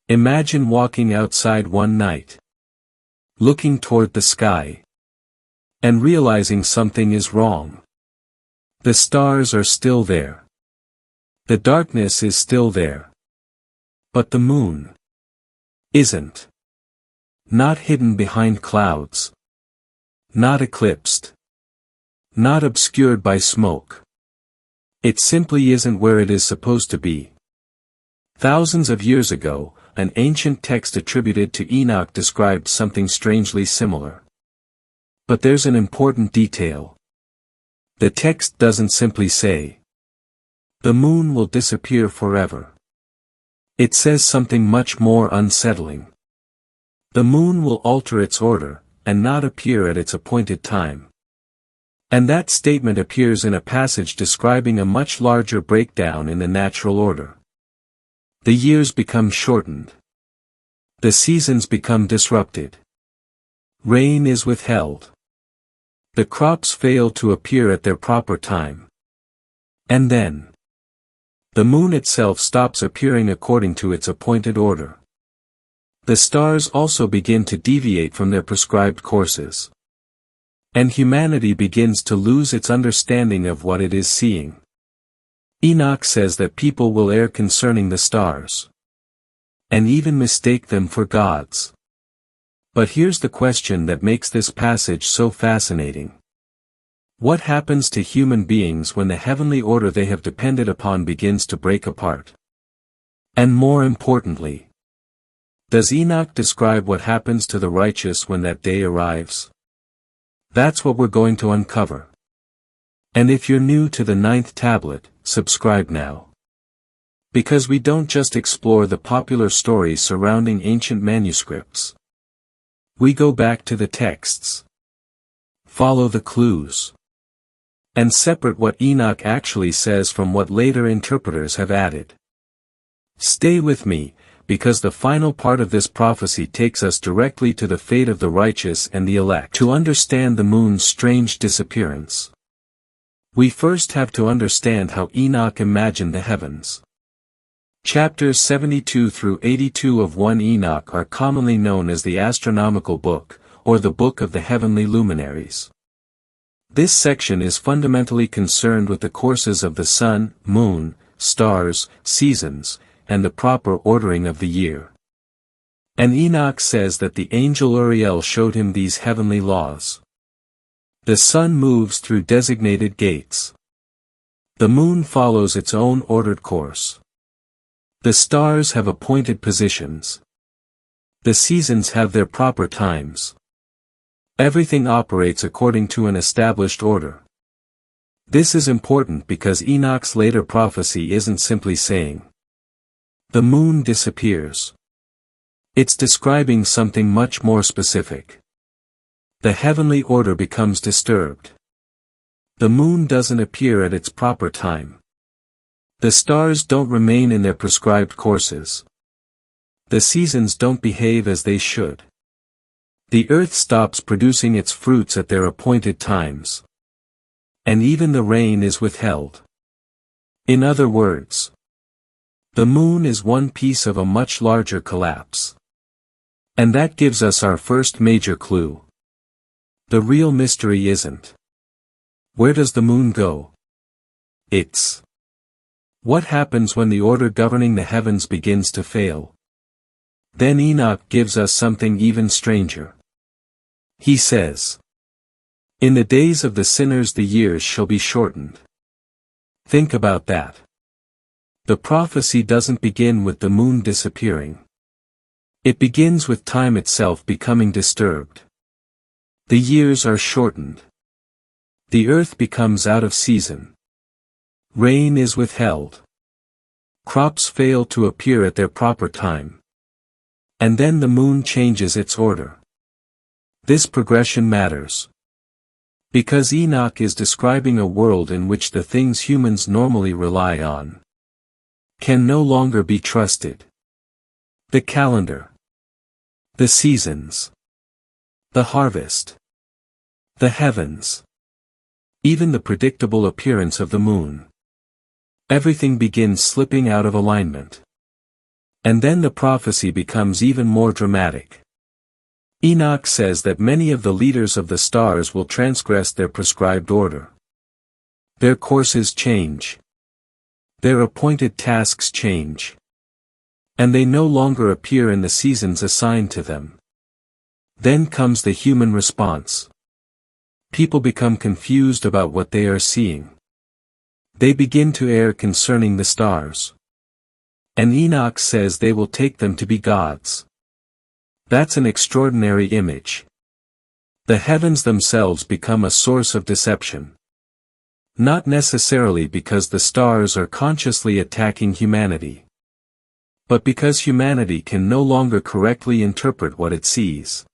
Imagine walking outside one night, looking toward the sky, and realizing something is wrong. The stars are still there. The darkness is still there. But the moon isn't. Not hidden behind clouds. Not eclipsed. Not obscured by smoke. It simply isn't where it is supposed to be. Thousands of years ago, an ancient text attributed to Enoch described something strangely similar. But there's an important detail. The text doesn't simply say, "The moon will disappear forever." It says something much more unsettling. The moon will alter its order, and not appear at its appointed time. And that statement appears in a passage describing a much larger breakdown in the natural order. The years become shortened. The seasons become disrupted. Rain is withheld. The crops fail to appear at their proper time. And then, the moon itself stops appearing according to its appointed order. The stars also begin to deviate from their prescribed courses. And humanity begins to lose its understanding of what it is seeing. Enoch says that people will err concerning the stars, and even mistake them for gods. But here's the question that makes this passage so fascinating. What happens to human beings when the heavenly order they have depended upon begins to break apart? And more importantly, does Enoch describe what happens to the righteous when that day arrives? That's what we're going to uncover. And if you're new to the 9th tablet, subscribe now. Because we don't just explore the popular stories surrounding ancient manuscripts. We go back to the texts, follow the clues, and separate what Enoch actually says from what later interpreters have added. Stay with me, because the final part of this prophecy takes us directly to the fate of the righteous and the elect. To understand the moon's strange disappearance, we first have to understand how Enoch imagined the heavens. Chapters 72 through 82 of 1 Enoch are commonly known as the Astronomical Book, or the Book of the Heavenly Luminaries. This section is fundamentally concerned with the courses of the sun, moon, stars, seasons, and the proper ordering of the year. And Enoch says that the angel Uriel showed him these heavenly laws. The sun moves through designated gates. The moon follows its own ordered course. The stars have appointed positions. The seasons have their proper times. Everything operates according to an established order. This is important because Enoch's later prophecy isn't simply saying, "The moon disappears." It's describing something much more specific. The heavenly order becomes disturbed. The moon doesn't appear at its proper time. The stars don't remain in their prescribed courses. The seasons don't behave as they should. The earth stops producing its fruits at their appointed times. And even the rain is withheld. In other words, the moon is one piece of a much larger collapse. And that gives us our first major clue. The real mystery isn't, where does the moon go? It's, what happens when the order governing the heavens begins to fail? Then Enoch gives us something even stranger. He says, "In the days of the sinners the years shall be shortened." Think about that. The prophecy doesn't begin with the moon disappearing. It begins with time itself becoming disturbed. The years are shortened. The earth becomes out of season. Rain is withheld. Crops fail to appear at their proper time. And then the moon changes its order. This progression matters. Because Enoch is describing a world in which the things humans normally rely on can no longer be trusted. The calendar. The seasons. The harvest. The heavens. Even the predictable appearance of the moon. Everything begins slipping out of alignment. And then the prophecy becomes even more dramatic. Enoch says that many of the leaders of the stars will transgress their prescribed order. Their courses change. Their appointed tasks change. And they no longer appear in the seasons assigned to them. Then comes the human response. People become confused about what they are seeing. They begin to err concerning the stars. And Enoch says they will take them to be gods. That's an extraordinary image. The heavens themselves become a source of deception. Not necessarily because the stars are consciously attacking humanity, but because humanity can no longer correctly interpret what it sees.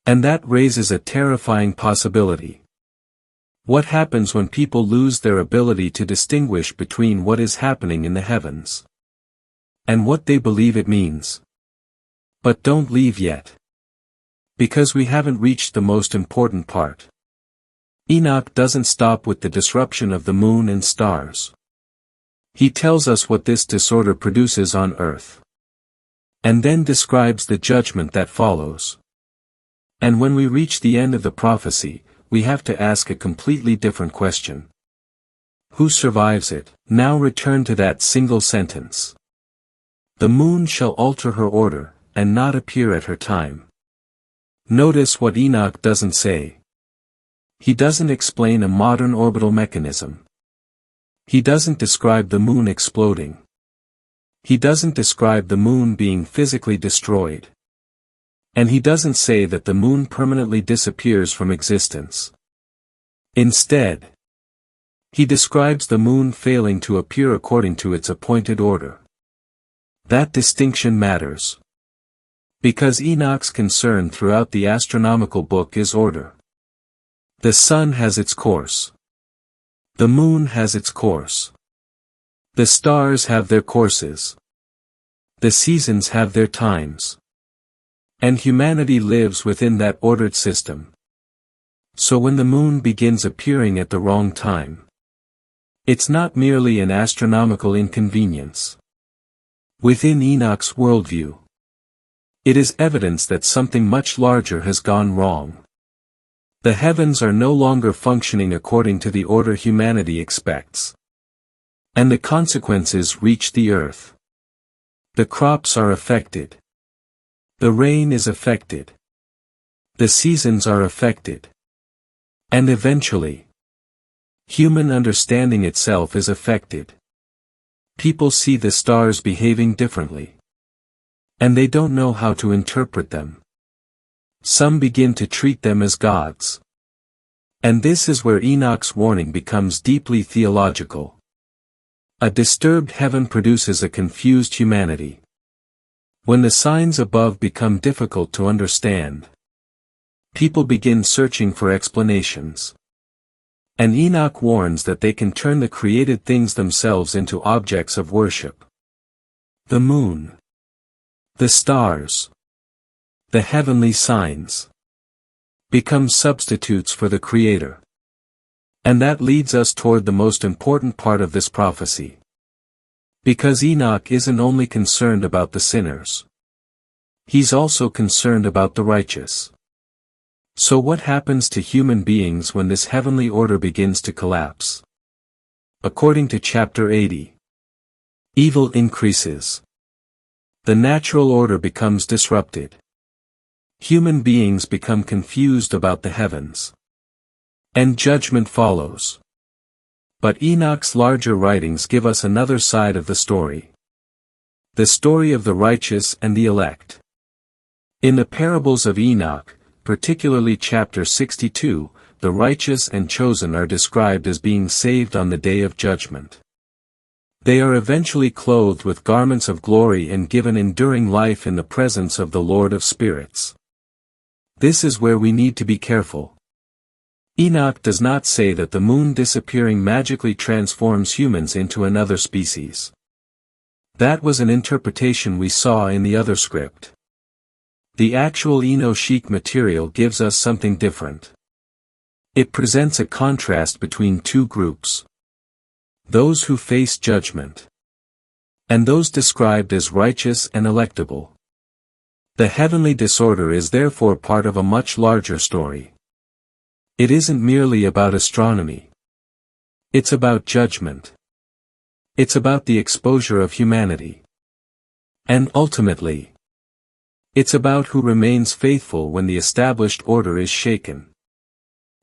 And that raises a terrifying possibility. What happens when people lose their ability to distinguish between what is happening in the heavens and what they believe it means? But don't leave yet. Because we haven't reached the most important part. Enoch doesn't stop with the disruption of the moon and stars. He tells us what this disorder produces on earth. And then describes the judgment that follows. And when we reach the end of the prophecy, we have to ask a completely different question. Who survives it? Now return to that single sentence. The moon shall alter her order, and not appear at her time. Notice what Enoch doesn't say. He doesn't explain a modern orbital mechanism. He doesn't describe the moon exploding. He doesn't describe the moon being physically destroyed. And he doesn't say that the moon permanently disappears from existence. Instead, he describes the moon failing to appear according to its appointed order. That distinction matters. Because Enoch's concern throughout the astronomical book is order. The sun has its course. The moon has its course. The stars have their courses. The seasons have their times. And humanity lives within that ordered system. So when the moon begins appearing at the wrong time, it's not merely an astronomical inconvenience. Within Enoch's worldview, it is evidence that something much larger has gone wrong. The heavens are no longer functioning according to the order humanity expects. And the consequences reach the earth. The crops are affected. The rain is affected. The seasons are affected. And eventually, human understanding itself is affected. People see the stars behaving differently. And they don't know how to interpret them. Some begin to treat them as gods. And this is where Enoch's warning becomes deeply theological. A disturbed heaven produces a confused humanity. When the signs above become difficult to understand, people begin searching for explanations. And Enoch warns that they can turn the created things themselves into objects of worship. The moon, the stars, the heavenly signs, become substitutes for the Creator. And that leads us toward the most important part of this prophecy. Because Enoch isn't only concerned about the sinners. He's also concerned about the righteous. So what happens to human beings when this heavenly order begins to collapse? According to chapter 80, evil increases. The natural order becomes disrupted. Human beings become confused about the heavens. And judgment follows. But Enoch's larger writings give us another side of the story. The story of the righteous and the elect. In the parables of Enoch, particularly chapter 62, the righteous and chosen are described as being saved on the day of judgment. They are eventually clothed with garments of glory and given enduring life in the presence of the Lord of Spirits. This is where we need to be careful. Enoch does not say that the moon disappearing magically transforms humans into another species. That was an interpretation we saw in the other script. The actual Enochic material gives us something different. It presents a contrast between two groups. Those who face judgment. and those described as righteous and electable. The heavenly disorder is therefore part of a much larger story. It isn't merely about astronomy. It's about judgment. It's about the exposure of humanity. And ultimately, it's about who remains faithful when the established order is shaken.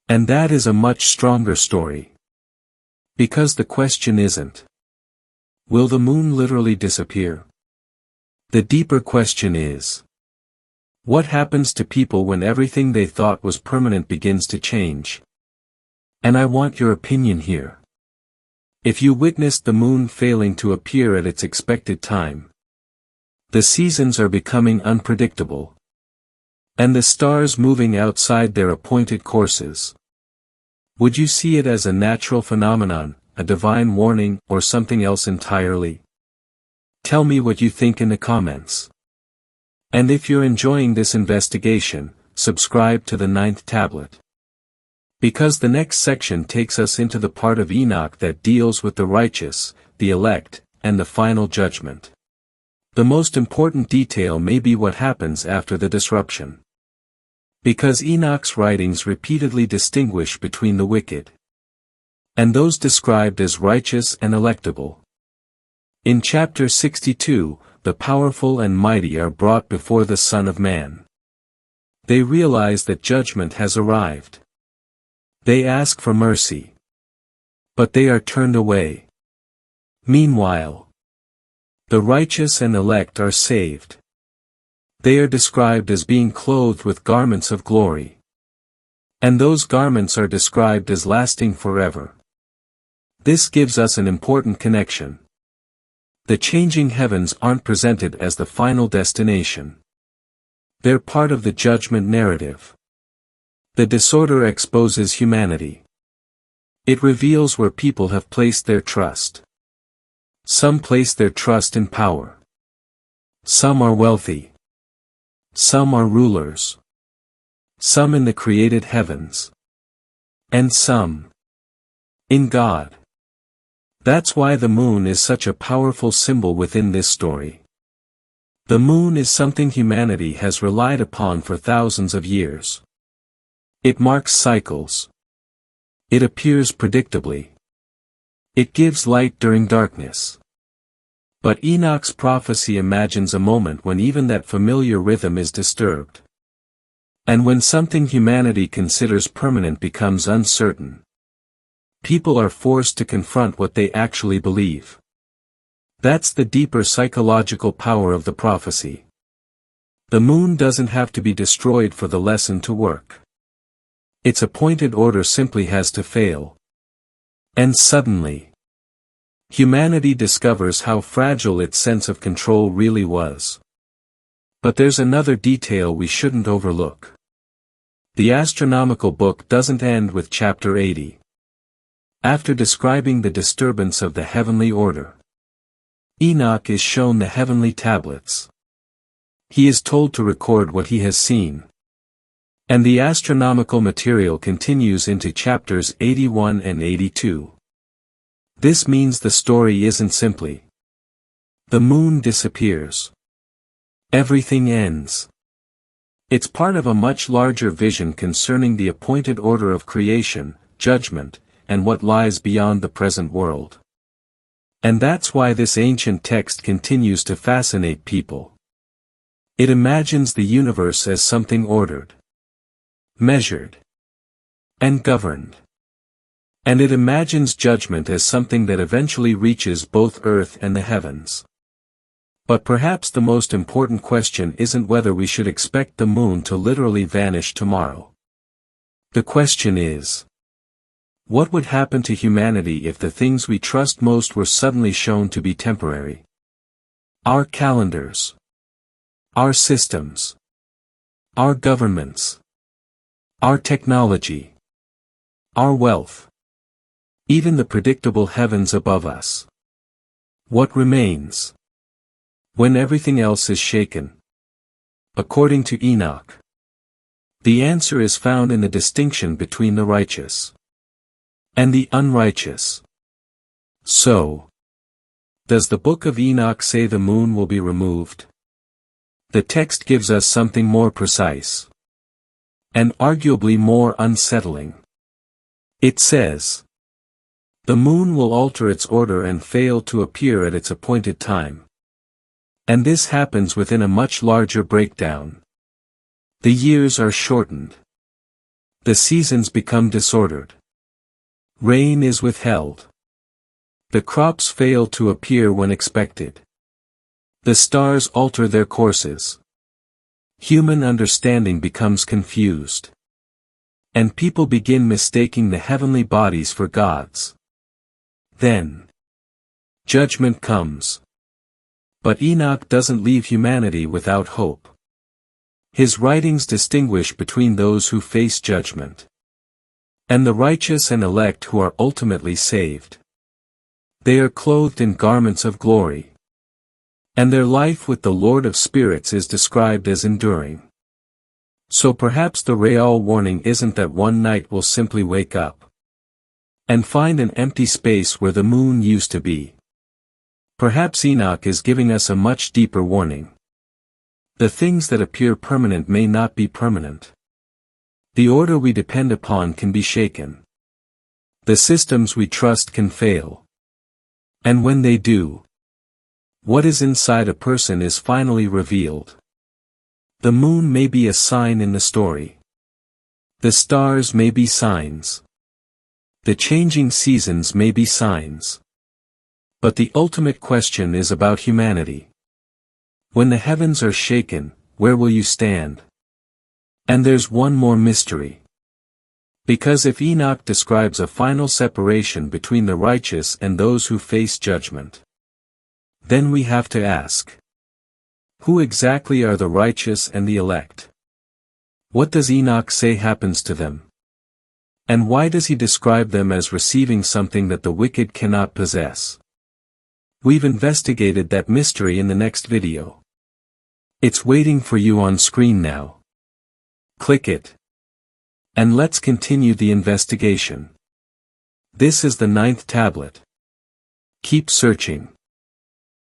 And that is a much stronger story. Because the question isn't, will the moon literally disappear? The deeper question is, what happens to people when everything they thought was permanent begins to change? And I want your opinion here. If you witnessed the moon failing to appear at its expected time, the seasons are becoming unpredictable, and the stars moving outside their appointed courses, would you see it as a natural phenomenon, a divine warning, or something else entirely? Tell me what you think in the comments. And if you're enjoying this investigation, subscribe to the 9th tablet. Because the next section takes us into the part of Enoch that deals with the righteous, the elect, and the final judgment. The most important detail may be what happens after the disruption. Because Enoch's writings repeatedly distinguish between the wicked and those described as righteous and electable. In chapter 62, the powerful and mighty are brought before the Son of Man. They realize that judgment has arrived. They ask for mercy, but they are turned away. Meanwhile, the righteous and elect are saved. They are described as being clothed with garments of glory. And those garments are described as lasting forever. This gives us an important connection. The changing heavens aren't presented as the final destination. They're part of the judgment narrative. The disorder exposes humanity. It reveals where people have placed their trust. Some place their trust in power. Some are wealthy. Some are rulers. Some in the created heavens. And some in God. That's why the moon is such a powerful symbol within this story. The moon is something humanity has relied upon for thousands of years. It marks cycles. It appears predictably. It gives light during darkness. But Enoch's prophecy imagines a moment when even that familiar rhythm is disturbed. And when something humanity considers permanent becomes uncertain. People are forced to confront what they actually believe. That's the deeper psychological power of the prophecy. The moon doesn't have to be destroyed for the lesson to work. Its appointed order simply has to fail. And suddenly, humanity discovers how fragile its sense of control really was. But there's another detail we shouldn't overlook. The astronomical book doesn't end with chapter 80. After describing the disturbance of the heavenly order, Enoch is shown the heavenly tablets. He is told to record what he has seen. And the astronomical material continues into chapters 81 and 82. This means the story isn't simply the moon disappears. Everything ends. It's part of a much larger vision concerning the appointed order of creation, judgment, and what lies beyond the present world. And that's why this ancient text continues to fascinate people. It imagines the universe as something ordered, measured, and governed. And it imagines judgment as something that eventually reaches both earth and the heavens. But perhaps the most important question isn't whether we should expect the moon to literally vanish tomorrow. The question is, what would happen to humanity if the things we trust most were suddenly shown to be temporary? Our calendars. Our systems. Our governments. Our technology. Our wealth. Even the predictable heavens above us. What remains? When everything else is shaken. According to Enoch, the answer is found in the distinction between the righteous and the unrighteous. So, Does the Book of Enoch say the moon will be removed? The text gives us something more precise. And arguably more unsettling. It says, "The moon will alter its order and fail to appear at its appointed time." And this happens within a much larger breakdown. The years are shortened. The seasons become disordered. Rain is withheld. The crops fail to appear when expected. The stars alter their courses. Human understanding becomes confused. And people begin mistaking the heavenly bodies for gods. Then, judgment comes. But Enoch doesn't leave humanity without hope. His writings distinguish between those who face judgment and the righteous and elect who are ultimately saved. They are clothed in garments of glory. And their life with the Lord of Spirits is described as enduring. So perhaps the real warning isn't that one night we'll simply wake up and find an empty space where the moon used to be. Perhaps Enoch is giving us a much deeper warning. The things that appear permanent may not be permanent. The order we depend upon can be shaken. The systems we trust can fail. And when they do, what is inside a person is finally revealed. The moon may be a sign in the story. The stars may be signs. The changing seasons may be signs. But the ultimate question is about humanity. When the heavens are shaken, where will you stand? And there's one more mystery. Because if Enoch describes a final separation between the righteous and those who face judgment, then we have to ask, who exactly are the righteous and the elect? What does Enoch say happens to them? And why does he describe them as receiving something that the wicked cannot possess? We've investigated that mystery in the next video. It's waiting for you on screen now. Click it. And let's continue the investigation. This is the 9th tablet. Keep searching.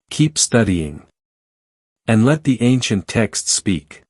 Keep studying. And let the ancient text speak.